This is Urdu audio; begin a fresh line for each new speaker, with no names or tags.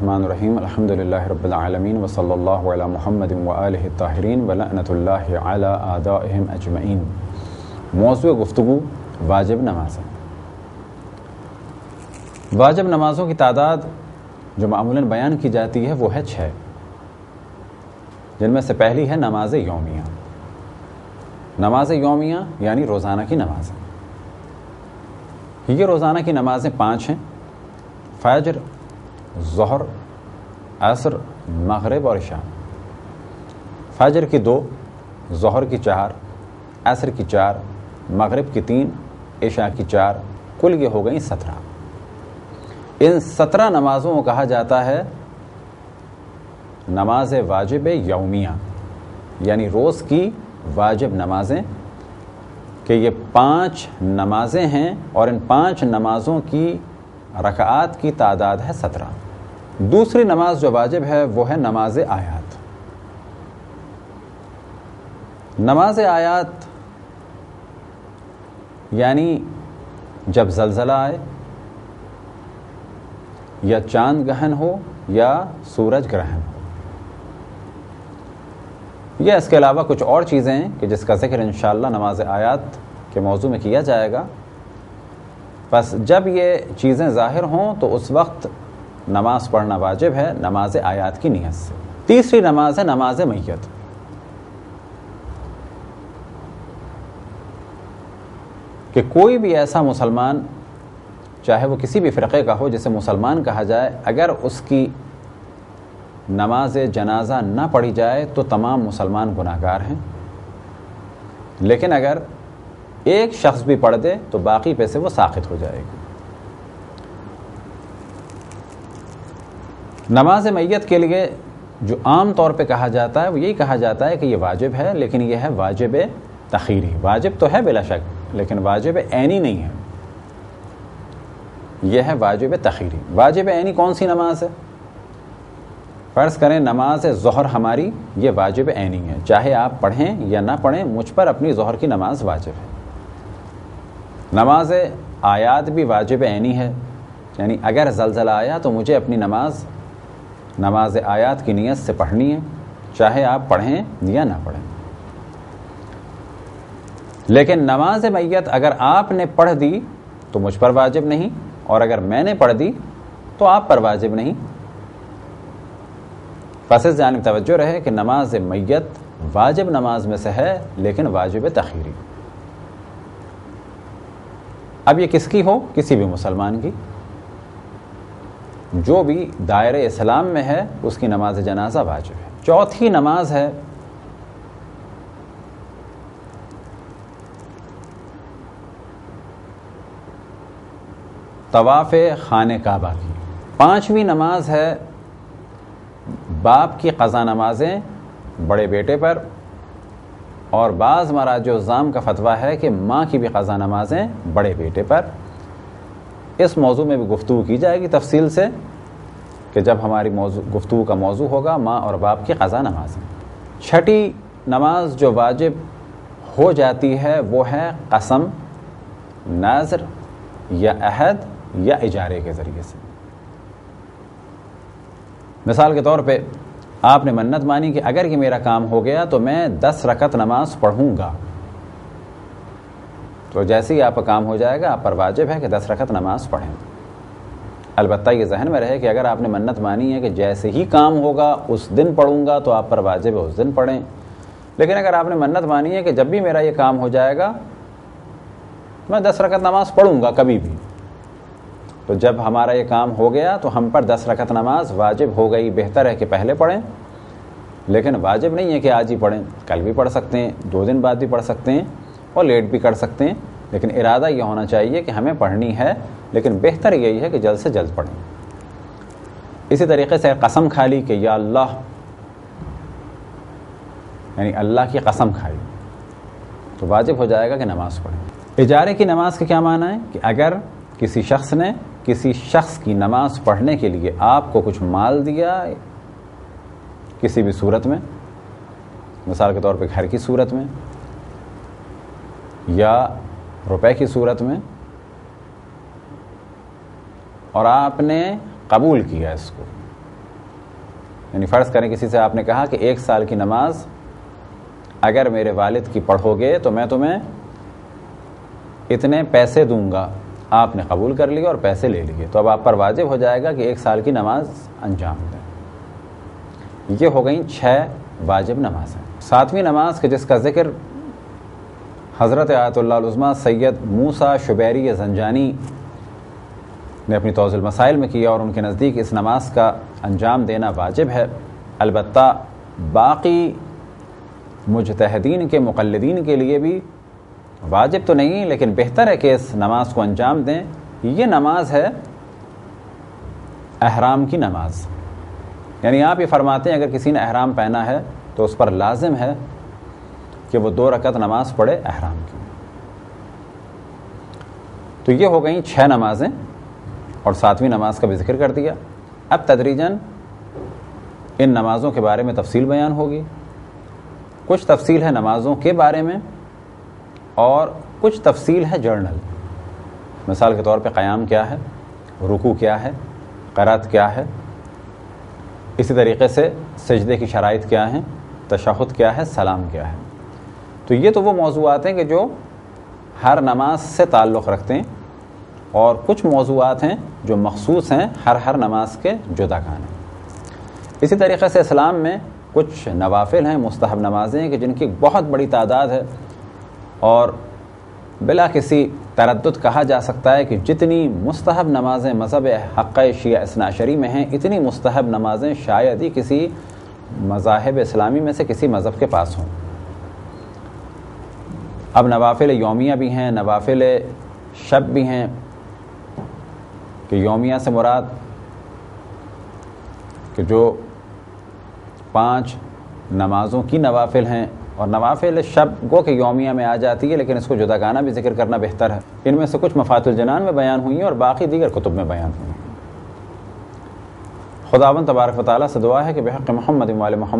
الرحمن الرحیم الحمد للہ رب العالمین وصلی اللہ علی محمد وآلہ الطاہرین ولعنۃ اللہ علی اعدائہم اجمعین۔ موضوع گفتگو واجب نمازیں۔ واجب نمازوں کی تعداد جو معمولاً بیان کی جاتی ہے وہ ہے 6، جن میں سے پہلی ہے نماز یومیہ۔ نماز یومیہ یعنی روزانہ کی نمازیں۔ یہ روزانہ کی نمازیں 5 ہیں: فجر، ظہر، عصر، مغرب اور عشاء۔ فجر کی 2، ظہر کی 4، عصر کی 4، مغرب کی 3، عشاء کی 4، کل یہ ہو گئیں 17۔ ان 17 نمازوں کو کہا جاتا ہے نماز واجب یومیہ، یعنی روز کی واجب نمازیں، کہ یہ 5 نمازیں ہیں اور ان 5 نمازوں کی رکعات کی تعداد ہے 17۔ دوسری نماز جو واجب ہے وہ ہے نماز آیات۔ نماز آیات یعنی جب زلزلہ آئے یا چاند گرہن ہو یا سورج گرہن ہو، یا اس کے علاوہ کچھ اور چیزیں ہیں کہ جس کا ذکر انشاءاللہ نماز آیات کے موضوع میں کیا جائے گا۔ بس جب یہ چیزیں ظاہر ہوں تو اس وقت نماز پڑھنا واجب ہے نماز آیات کی نیت سے۔ تیسری نماز ہے نماز میت۔ کہ کوئی بھی ایسا مسلمان، چاہے وہ کسی بھی فرقے کا ہو جسے مسلمان کہا جائے، اگر اس کی نماز جنازہ نہ پڑھی جائے تو تمام مسلمان گناہگار ہیں، لیکن اگر ایک شخص بھی پڑھ دے تو باقی پہ سے وہ ساقط ہو جائے گی۔ نماز میت کے لیے جو عام طور پہ کہا جاتا ہے وہ یہی کہا جاتا ہے کہ یہ واجب ہے، لیکن یہ ہے واجب تخیری۔ واجب تو ہے بلا شک، لیکن واجب عینی نہیں ہے، یہ ہے واجب تخیری۔ واجب عینی کون سی نماز ہے؟ فرض کریں نماز ظہر ہماری، یہ واجب عینی ہے، چاہے آپ پڑھیں یا نہ پڑھیں، مجھ پر اپنی ظہر کی نماز واجب ہے۔ نماز آیات بھی واجب عینی ہے، یعنی اگر زلزلہ آیا تو مجھے اپنی نماز آیات کی نیت سے پڑھنی ہے، چاہے آپ پڑھیں یا نہ پڑھیں۔ لیکن نماز میت اگر آپ نے پڑھ دی تو مجھ پر واجب نہیں، اور اگر میں نے پڑھ دی تو آپ پر واجب نہیں۔ پس اس جانب توجہ رہے کہ نماز میت واجب نماز میں سے ہے، لیکن واجب تخیری۔ اب یہ کس کی ہو؟ کسی بھی مسلمان کی، جو بھی دائرہ اسلام میں ہے اس کی نماز جنازہ واجب ہے۔ چوتھی نماز ہے طواف خانہ کعبہ کی۔ 5ویں نماز ہے باپ کی قضا نمازیں بڑے بیٹے پر، اور بعض مراجع الزام کا فتویٰ ہے کہ ماں کی بھی قضا نمازیں بڑے بیٹے پر۔ اس موضوع میں بھی گفتگو کی جائے گی تفصیل سے کہ جب ہماری گفتگو کا موضوع ہوگا ماں اور باپ کی قضا نمازیں۔ 6ٹھی نماز جو واجب ہو جاتی ہے وہ ہے قسم، نذر یا عہد یا اجارے کے ذریعے سے۔ مثال کے طور پہ آپ نے منت مانی کہ اگر یہ میرا کام ہو گیا تو میں 10 رکعت نماز پڑھوں گا، تو جیسے ہی آپ کا کام ہو جائے گا آپ پر واجب ہے کہ 10 رکعت نماز پڑھیں۔ البتہ یہ ذہن میں رہے کہ اگر آپ نے منت مانی ہے کہ جیسے ہی کام ہوگا اس دن پڑھوں گا تو آپ پر واجب ہے اس دن پڑھیں، لیکن اگر آپ نے منت مانی ہے کہ جب بھی میرا یہ کام ہو جائے گا میں 10 رکعت نماز پڑھوں گا کبھی بھی، تو جب ہمارا یہ کام ہو گیا تو ہم پر 10 رکعت نماز واجب ہو گئی۔ بہتر ہے کہ پہلے پڑھیں، لیکن واجب نہیں ہے کہ آج ہی پڑھیں، کل بھی پڑھ سکتے ہیں، 2 دن بعد بھی پڑھ سکتے ہیں اور لیٹ بھی کر سکتے ہیں، لیکن ارادہ یہ ہونا چاہیے کہ ہمیں پڑھنی ہے، لیکن بہتر یہی ہے کہ جلد سے جلد پڑھیں۔ اسی طریقے سے قسم کھا لی کہ یا اللہ، یعنی اللہ کی قسم کھائی، تو واجب ہو جائے گا کہ نماز پڑھیں۔ اجارے کی نماز کے کیا معنی ہے؟ کہ اگر کسی شخص نے کسی شخص کی نماز پڑھنے کے لیے آپ کو کچھ مال دیا کسی بھی صورت میں، مثال کے طور پہ گھر کی صورت میں یا روپے کی صورت میں، اور آپ نے قبول کیا اس کو یعنی فرض کریں کسی سے آپ نے کہا کہ 1 سال کی نماز اگر میرے والد کی پڑھو گے تو میں تمہیں اتنے پیسے دوں گا، آپ نے قبول کر لیا اور پیسے لے لیے، تو اب آپ پر واجب ہو جائے گا کہ 1 سال کی نماز انجام دیں۔ یہ ہو گئیں 6 واجب نمازیں۔ 7ویں نماز کہ جس کا ذکر حضرت آیت اللہ العظمیٰ سید موسیٰ شبیری زنجانی نے اپنی توضیح المسائل میں کیا، اور ان کے نزدیک اس نماز کا انجام دینا واجب ہے۔ البتہ باقی مجتہدین کے مقلدین کے لیے بھی واجب تو نہیں، لیکن بہتر ہے کہ اس نماز کو انجام دیں۔ یہ نماز ہے احرام کی نماز، یعنی آپ یہ فرماتے ہیں اگر کسی نے احرام پہنا ہے تو اس پر لازم ہے کہ وہ 2 رکعت نماز پڑھے احرام کی۔ تو یہ ہو گئیں 6 نمازیں، اور 7ویں نماز کا بھی ذکر کر دیا۔ اب تدریجاً ان نمازوں کے بارے میں تفصیل بیان ہوگی۔ کچھ تفصیل ہے نمازوں کے بارے میں اور کچھ تفصیل ہے جرنل۔ مثال کے طور پہ قیام کیا ہے، رکوع کیا ہے، قرات کیا ہے، اسی طریقے سے سجدے کی شرائط کیا ہیں، تشہد کیا ہے، سلام کیا ہے۔ تو یہ تو وہ موضوعات ہیں کہ جو ہر نماز سے تعلق رکھتے ہیں، اور کچھ موضوعات ہیں جو مخصوص ہیں ہر نماز کے جدا کانے۔ اسی طریقے سے اسلام میں کچھ نوافل ہیں، مستحب نمازیں ہیں کہ جن کی بہت بڑی تعداد ہے، اور بلا کسی تردد کہا جا سکتا ہے کہ جتنی مستحب نمازیں مذہب حقہ شیعہ اثنا عشری میں ہیں، اتنی مستحب نمازیں شاید ہی کسی مذاہب اسلامی میں سے کسی مذہب کے پاس ہوں۔ اب نوافل یومیہ بھی ہیں، نوافل شب بھی ہیں، کہ یومیہ سے مراد کہ جو 5 نمازوں کی نوافل ہیں، اور نوافل شب گو کہ یومیہ میں آ جاتی ہے، لیکن اس کو جداگانہ بھی ذکر کرنا بہتر ہے۔ ان میں سے کچھ مفاتح الجنان میں بیان ہوئی ہیں اور باقی دیگر کتب میں بیان ہوئی ہیں۔ خداوند تبارک و تعالیٰ سے دعا ہے کہ بحق محمد و آل محمد